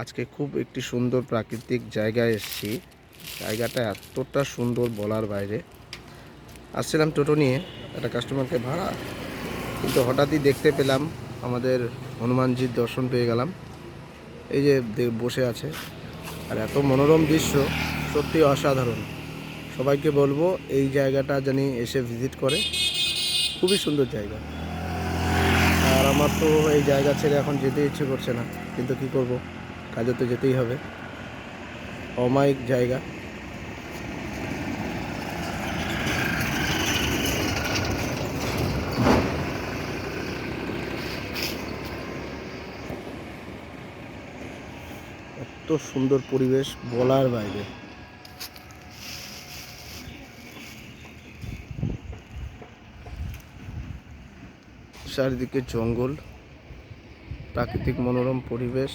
আজকে খুব একটি সুন্দর প্রাকৃতিক জায়গায় এসেছি। জায়গাটা এতটা সুন্দর বলার বাইরে। আসছিলাম টোটো নিয়ে একটা কাস্টমারকে ভাড়া, কিন্তু হঠাৎই দেখতে পেলাম আমাদের হনুমানজির দর্শন পেয়ে গেলাম। এই যে বসে আছে, আর এত মনোরম দৃশ্য, সত্যি অসাধারণ। সবাইকে বলবো এই জায়গাটা জানি এসে ভিজিট করে, খুবই সুন্দর জায়গা। আর আমার তো এই জায়গা ছেড়ে এখন যেতে ইচ্ছে করছে না, কিন্তু কি করব, কাজে তো যেতেই হবে। অমায়িক জায়গা। এত সুন্দর পরিবেশ বলার বাইরে। চারিদিকে জঙ্গল, প্রাকৃতিক মনোরম পরিবেশ।